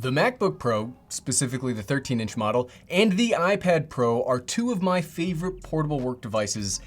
The MacBook Pro, specifically the 13-inch model, and the iPad Pro are two of my favorite portable work devices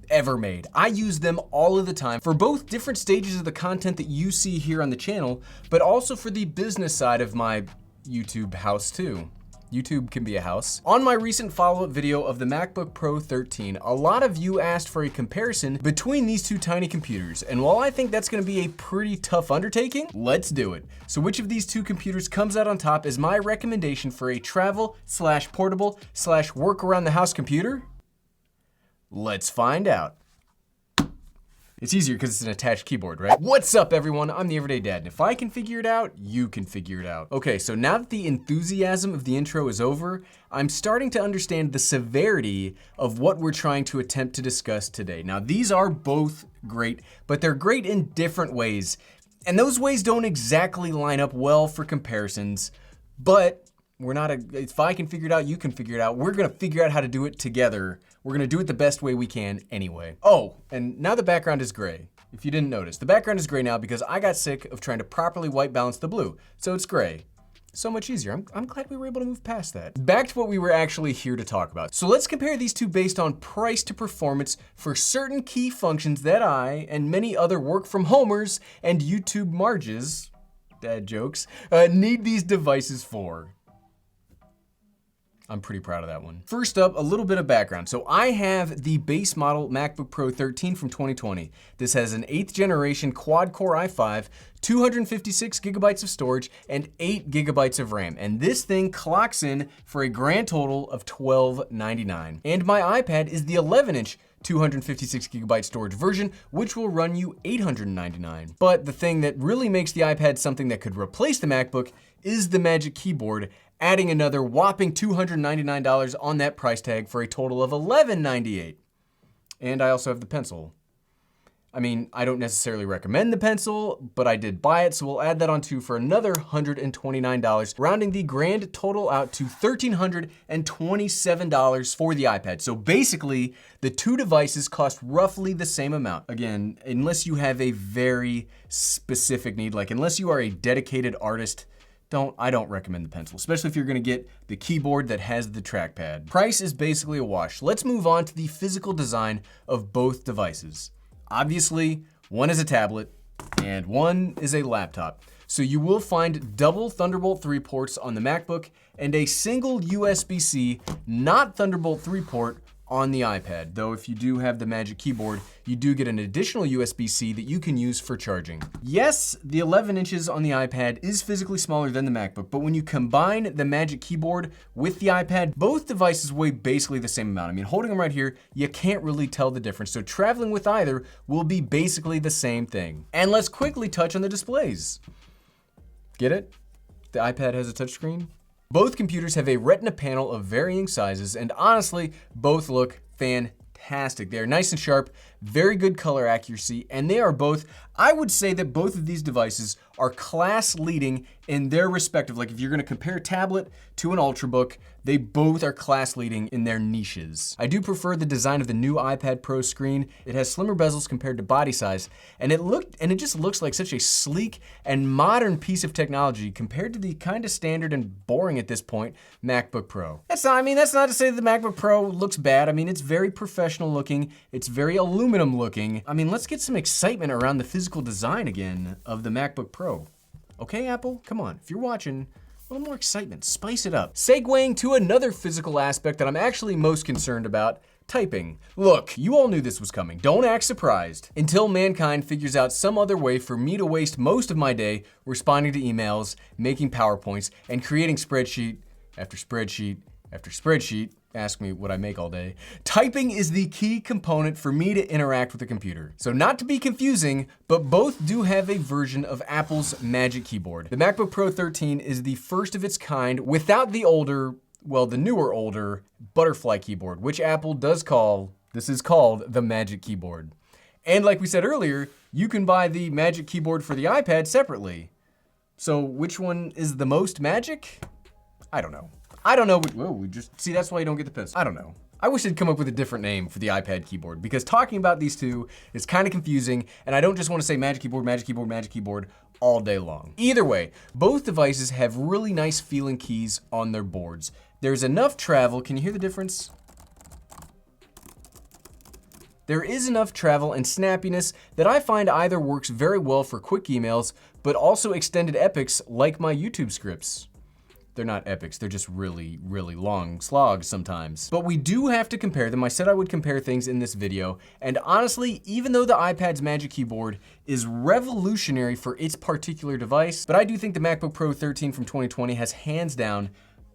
ever made. I use them all of the time for both different stages of the content that you see here on the channel, but also for the business side of my YouTube house too. YouTube can be a house. On my recent follow-up video of the MacBook Pro 13, a lot of you asked for a comparison between these two tiny computers, and while I think that's gonna be a pretty tough undertaking, let's do it. So which of these two computers comes out on top as my recommendation for a travel/portable/work around the house computer? Let's find out. It's easier because it's an attached keyboard, right? What's up, everyone? I'm the Everyday Dad, and if I can figure it out, you can figure it out. Okay, so now that the enthusiasm of the intro is over, I'm starting to understand the severity of what we're trying to attempt to discuss today. Now, these are both great, but they're great in different ways, and those ways don't exactly line up well for comparisons, but if I can figure it out, you can figure it out. We're gonna figure out how to do it together. We're gonna do it the best way we can anyway. Oh, and now the background is gray. If you didn't notice, the background is gray now because I got sick of trying to properly white balance the blue. So it's gray. So much easier. I'm glad we were able to move past that. Back to what we were actually here to talk about. So let's compare these two based on price to performance for certain key functions that I and many other work from homers and YouTube marges, dad jokes, need these devices for. I'm pretty proud of that one. First up, a little bit of background. So I have the base model MacBook Pro 13 from 2020. This has an 8th generation quad-core i5, 256 gigabytes of storage, and 8 gigabytes of RAM. And this thing clocks in for a grand total of $12.99. And my iPad is the 11-inch 256 gigabyte storage version, which will run you $899. But the thing that really makes the iPad something that could replace the MacBook is the Magic Keyboard, adding another whopping $299 on that price tag for a total of $1198. And I also have the pencil. I mean, I don't necessarily recommend the pencil, but I did buy it, so we'll add that on too for another $129, rounding the grand total out to $1,327 for the iPad. So basically, the two devices cost roughly the same amount. Again, unless you have a very specific need, like unless you are a dedicated artist, I don't recommend the pencil, especially if you're gonna get the keyboard that has the trackpad. Price is basically a wash. Let's move on to the physical design of both devices. Obviously, one is a tablet and one is a laptop. So you will find double Thunderbolt 3 ports on the MacBook and a single USB-C, not Thunderbolt 3 port on the iPad. Though if you do have the Magic Keyboard, you do get an additional USB-C that you can use for charging. Yes, the 11 inches on the iPad is physically smaller than the MacBook, but when you combine the Magic Keyboard with the iPad, both devices weigh basically the same amount. I mean, holding them right here, you can't really tell the difference. So traveling with either will be basically the same thing. And let's quickly touch on the displays. Get it? The iPad has a touchscreen. Both computers have a Retina panel of varying sizes, and honestly, both look fantastic. They're nice and sharp, very good color accuracy, and they are both, I would say that both of these devices are class leading in their respective, like if you're gonna compare a tablet to an Ultrabook, they both are class leading in their niches. I do prefer the design of the new iPad Pro screen. It has slimmer bezels compared to body size, and it just looks like such a sleek and modern piece of technology compared to the kind of standard and boring at this point MacBook Pro. That's not to say that the MacBook Pro looks bad. I mean, it's very professional looking. It's very aluminum looking. I mean, let's get some excitement around the physical design again of the MacBook Pro. Okay, Apple, come on. If you're watching, a little more excitement, spice it up. Segueing to another physical aspect that I'm actually most concerned about, typing. Look, you all knew this was coming. Don't act surprised until mankind figures out some other way for me to waste most of my day responding to emails, making PowerPoints, and creating spreadsheet after spreadsheet after spreadsheet. Ask me what I make all day. Typing is the key component for me to interact with the computer. So not to be confusing, but both do have a version of Apple's Magic Keyboard. The MacBook Pro 13 is the first of its kind without the newer older butterfly keyboard, which Apple does call, this is called the Magic Keyboard. And like we said earlier, you can buy the Magic Keyboard for the iPad separately. So which one is the most magic? I don't know. See, that's why you don't get the pencil. I don't know. I wish they'd come up with a different name for the iPad keyboard because talking about these two is kind of confusing, and I don't just want to say Magic Keyboard, Magic Keyboard, Magic Keyboard all day long. Either way, both devices have really nice feeling keys on their boards. There's enough travel, can you hear the difference? There is enough travel and snappiness that I find either works very well for quick emails, but also extended epics like my YouTube scripts. They're not epics, they're just really, really long slogs sometimes. But we do have to compare them. I said I would compare things in this video, and honestly, even though the iPad's Magic Keyboard is revolutionary for its particular device, but I do think the MacBook Pro 13 from 2020 has hands down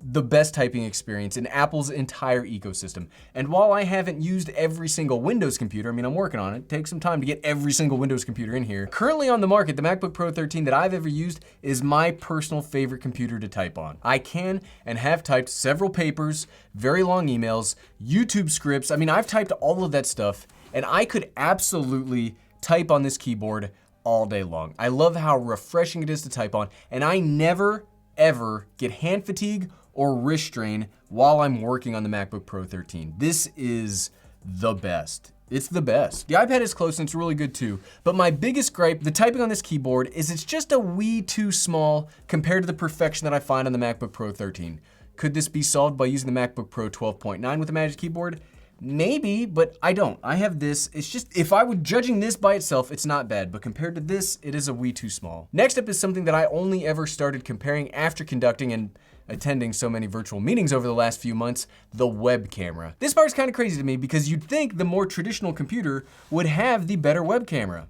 the best typing experience in Apple's entire ecosystem. And while I haven't used every single Windows computer, I mean, I'm working on it. It takes some time to get every single Windows computer in here. Currently on the market, the MacBook Pro 13 that I've ever used is my personal favorite computer to type on. I can and have typed several papers, very long emails, YouTube scripts. I mean, I've typed all of that stuff, and I could absolutely type on this keyboard all day long. I love how refreshing it is to type on, and I never, ever get hand fatigue or wrist strain while I'm working on the MacBook Pro 13. This is the best. It's the best. The iPad is close and it's really good too, but my biggest gripe, the typing on this keyboard, is it's just a wee too small compared to the perfection that I find on the MacBook Pro 13. Could this be solved by using the MacBook Pro 12.9 with a Magic Keyboard? Maybe, but I don't. I have this. It's just, if I were judging this by itself, it's not bad, but compared to this, it is a wee too small. Next up is something that I only ever started comparing after conducting and attending so many virtual meetings over the last few months, the web camera. This part's kind of crazy to me because you'd think the more traditional computer would have the better web camera.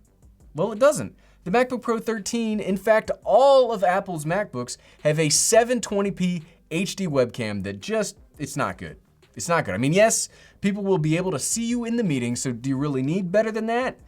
Well, it doesn't. The MacBook Pro 13, in fact, all of Apple's MacBooks have a 720p HD webcam that just, it's not good. It's not good. I mean, yes, people will be able to see you in the meeting, so do you really need better than that?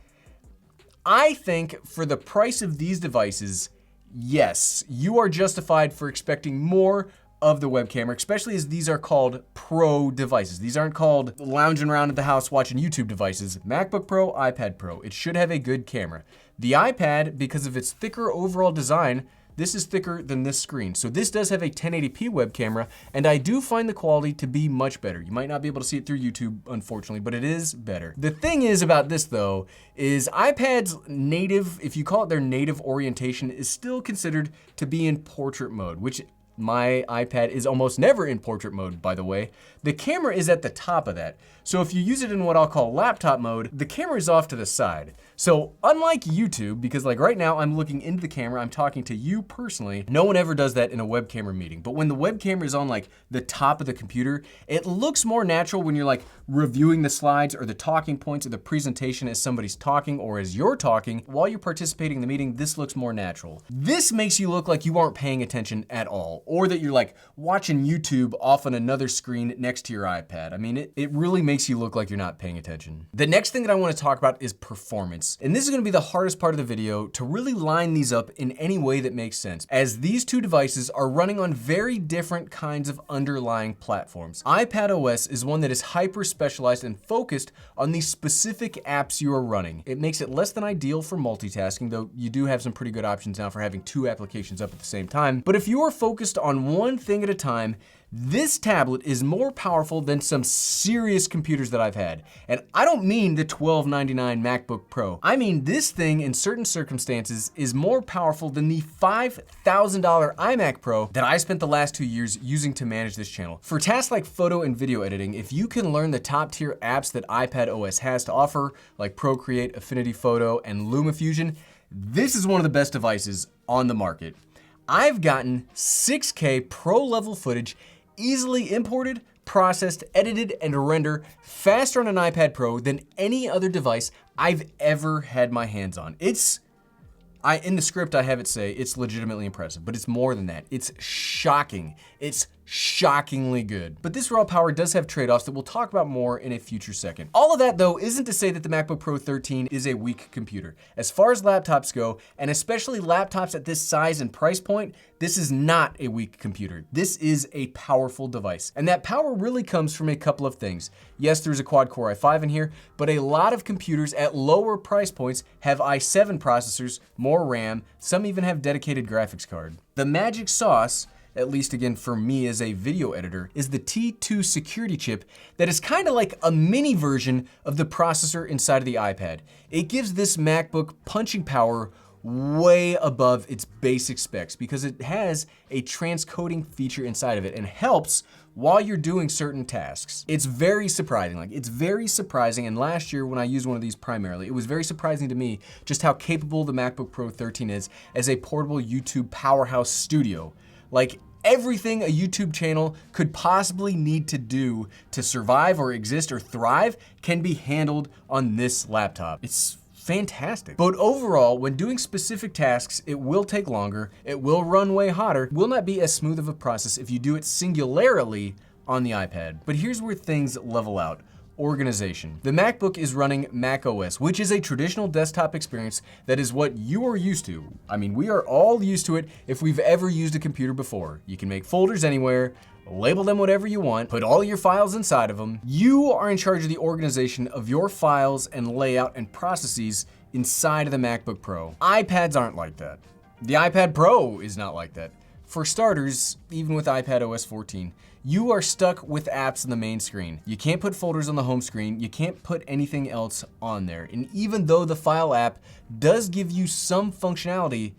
I think for the price of these devices, yes, you are justified for expecting more of the web camera, especially as these are called Pro devices. These aren't called lounging around at the house watching YouTube devices. MacBook Pro, iPad Pro. It should have a good camera. The iPad, because of its thicker overall design, this is thicker than this screen. So this does have a 1080p web camera, and I do find the quality to be much better. You might not be able to see it through YouTube, unfortunately, but it is better. The thing is about this though, is iPad's native, if you call it their native orientation, is still considered to be in portrait mode, which my iPad is almost never in portrait mode, by the way. The camera is at the top of that. So if you use it in what I'll call laptop mode, the camera is off to the side. So unlike YouTube, because like right now I'm looking into the camera, I'm talking to you personally, no one ever does that in a web camera meeting. But when the web camera is on like the top of the computer, it looks more natural when you're like reviewing the slides or the talking points of the presentation as somebody's talking or as you're talking. While you're participating in the meeting, this looks more natural. This makes you look like you aren't paying attention at all, or that you're like watching YouTube off on another screen next to your iPad. I mean, it really makes you look like you're not paying attention. The next thing that I want to talk about is performance. And this is going to be the hardest part of the video to really line these up in any way that makes sense, as these two devices are running on very different kinds of underlying platforms. iPad OS is one that is hyper specialized and focused on the specific apps you are running. It makes it less than ideal for multitasking, though you do have some pretty good options now for having two applications up at the same time. But if you are focused on one thing at a time, this tablet is more powerful than some serious computers that I've had. And I don't mean the $1299 MacBook Pro. I mean this thing in certain circumstances is more powerful than the $5,000 iMac Pro that I spent the last 2 years using to manage this channel. For tasks like photo and video editing, if you can learn the top tier apps that iPad OS has to offer, like Procreate, Affinity Photo, and LumaFusion, this is one of the best devices on the market. I've gotten 6K pro level footage easily imported, processed, edited, and rendered faster on an iPad Pro than any other device I've ever had my hands on. In the script I have it say it's legitimately impressive, but it's more than that. It's shocking. It's shockingly good. But this raw power does have trade-offs that we'll talk about more in a future second. All of that though isn't to say that the MacBook Pro 13 is a weak computer. As far as laptops go, and especially laptops at this size and price point, this is not a weak computer. This is a powerful device. And that power really comes from a couple of things. Yes, there's a quad-core i5 in here, but a lot of computers at lower price points have i7 processors, more RAM, some even have dedicated graphics card. The magic sauce, at least again for me as a video editor, is the T2 security chip that is kind of like a mini version of the processor inside of the iPad. It gives this MacBook punching power way above its basic specs because it has a transcoding feature inside of it and helps while you're doing certain tasks. It's very surprising. It's very surprising. And last year when I used one of these primarily, it was very surprising to me just how capable the MacBook Pro 13 is as a portable YouTube powerhouse studio. Everything a YouTube channel could possibly need to do to survive or exist or thrive can be handled on this laptop. It's fantastic. But overall, when doing specific tasks, it will take longer, it will run way hotter, will not be as smooth of a process if you do it singularly on the iPad. But here's where things level out. Organization. The MacBook is running macOS, which is a traditional desktop experience that is what you are used to. I mean, we are all used to it if we've ever used a computer before. You can make folders anywhere, label them whatever you want, put all your files inside of them. You are in charge of the organization of your files and layout and processes inside of the MacBook Pro. iPads aren't like that. The iPad Pro is not like that. For starters, even with iPadOS 14, you are stuck with apps on the main screen. You can't put folders on the home screen. You can't put anything else on there. And even though the File app does give you some functionality,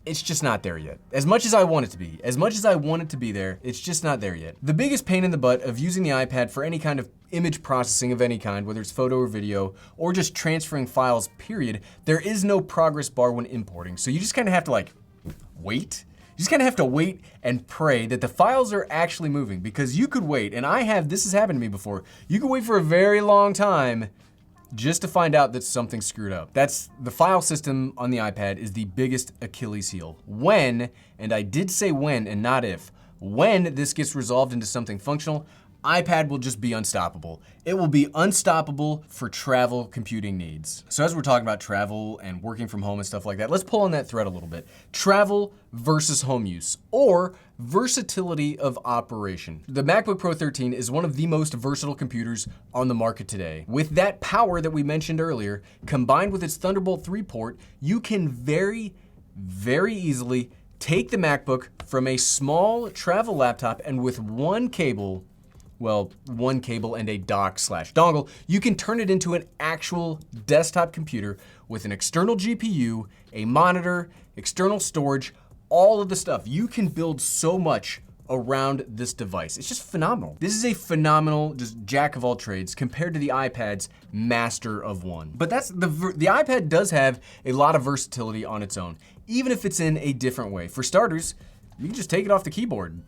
it's just not there yet. As much as I want it to be, there, it's just not there yet. The biggest pain in the butt of using the iPad for any kind of image processing of any kind, whether it's photo or video, or just transferring files, period, there is no progress bar when importing. So you just kind of have to wait. You just kind of have to wait and pray that the files are actually moving, because you could wait, and this has happened to me before, you could wait for a very long time just to find out that something's screwed up. That's the file system on the iPad is the biggest Achilles heel. When, and I did say when and not if, when this gets resolved into something functional, iPad will just be unstoppable. It will be unstoppable for travel computing needs. So as we're talking about travel and working from home and stuff like that, let's pull on that thread a little bit. Travel versus home use, or versatility of operation. The MacBook Pro 13 is one of the most versatile computers on the market today. With that power that we mentioned earlier, combined with its Thunderbolt 3 port, you can very, very easily take the MacBook from a small travel laptop and with one cable and a dock/dongle, you can turn it into an actual desktop computer with an external GPU, a monitor, external storage, all of the stuff. You can build so much around this device. It's just phenomenal. This is a phenomenal, just jack of all trades compared to the iPad's master of one. But the iPad does have a lot of versatility on its own, even if it's in a different way. For starters, you can just take it off the keyboard.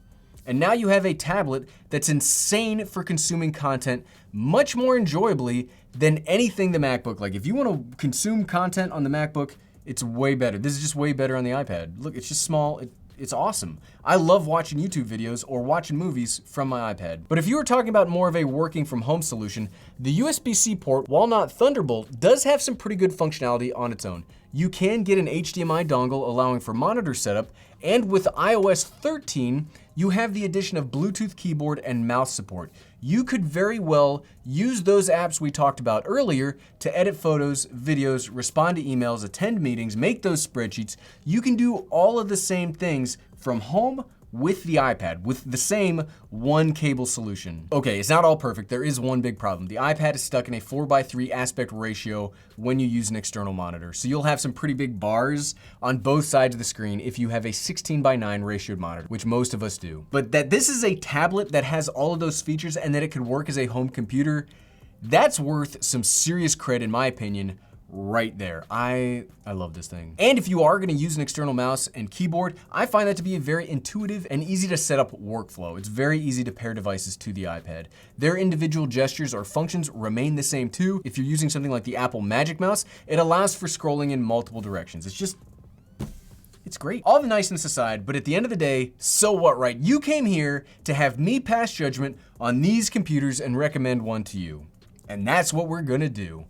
And now you have a tablet that's insane for consuming content much more enjoyably than anything the MacBook. If you want to consume content on the MacBook, it's way better. This is just way better on the iPad. Look, it's just small. It's awesome. I love watching YouTube videos or watching movies from my iPad. But if you were talking about more of a working from home solution, the USB-C port, while not Thunderbolt, does have some pretty good functionality on its own. You can get an HDMI dongle allowing for monitor setup, and with iOS 13, you have the addition of Bluetooth keyboard and mouse support. You could very well use those apps we talked about earlier to edit photos, videos, respond to emails, attend meetings, make those spreadsheets. You can do all of the same things from home with the iPad, with the same one cable solution. Okay, it's not all perfect. There is one big problem. The iPad is stuck in a 4:3 aspect ratio when you use an external monitor. So you'll have some pretty big bars on both sides of the screen if you have a 16:9 ratioed monitor, which most of us do. But that this is a tablet that has all of those features and that it could work as a home computer, that's worth some serious credit, in my opinion, right there. I love this thing. And if you are gonna use an external mouse and keyboard, I find that to be a very intuitive and easy to set up workflow. It's very easy to pair devices to the iPad. Their individual gestures or functions remain the same too. If you're using something like the Apple Magic Mouse, it allows for scrolling in multiple directions. It's great. All the niceness aside, but at the end of the day, so what, right? You came here to have me pass judgment on these computers and recommend one to you. And that's what we're gonna do.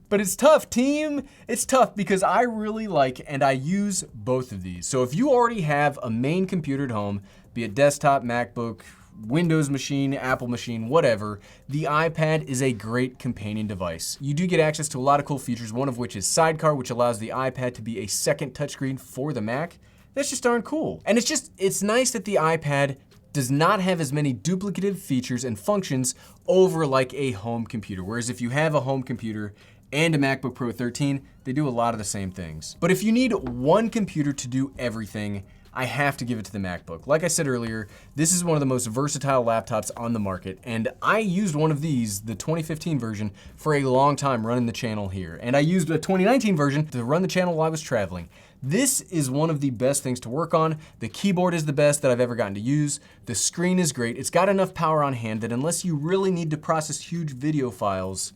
But it's tough, team. It's tough because I really like and I use both of these. So if you already have a main computer at home, be it desktop, MacBook, Windows machine, Apple machine, whatever, the iPad is a great companion device. You do get access to a lot of cool features, one of which is Sidecar, which allows the iPad to be a second touchscreen for the Mac. That's just darn cool. And it's nice that the iPad does not have as many duplicative features and functions over like a home computer. Whereas if you have a home computer, and a MacBook Pro 13, they do a lot of the same things. But if you need one computer to do everything, I have to give it to the MacBook. Like I said earlier, this is one of the most versatile laptops on the market, and I used one of these, the 2015 version, for a long time running the channel here. And I used a 2019 version to run the channel while I was traveling. This is one of the best things to work on. The keyboard is the best that I've ever gotten to use. The screen is great. It's got enough power on hand that unless you really need to process huge video files,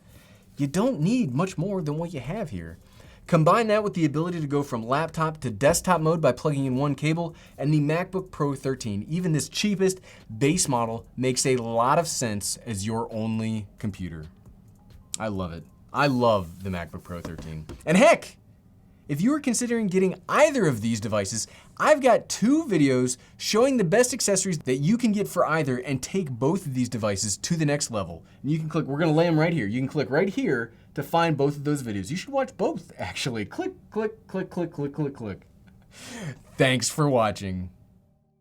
you don't need much more than what you have here. Combine that with the ability to go from laptop to desktop mode by plugging in one cable, and the MacBook Pro 13, even this cheapest base model, makes a lot of sense as your only computer. I love it. I love the MacBook Pro 13. And heck, if you are considering getting either of these devices, I've got 2 videos showing the best accessories that you can get for either and take both of these devices to the next level. And you can click, we're gonna lay them right here. You can click right here to find both of those videos. You should watch both, actually. Click, click, click, click, click, click, click. Thanks for watching.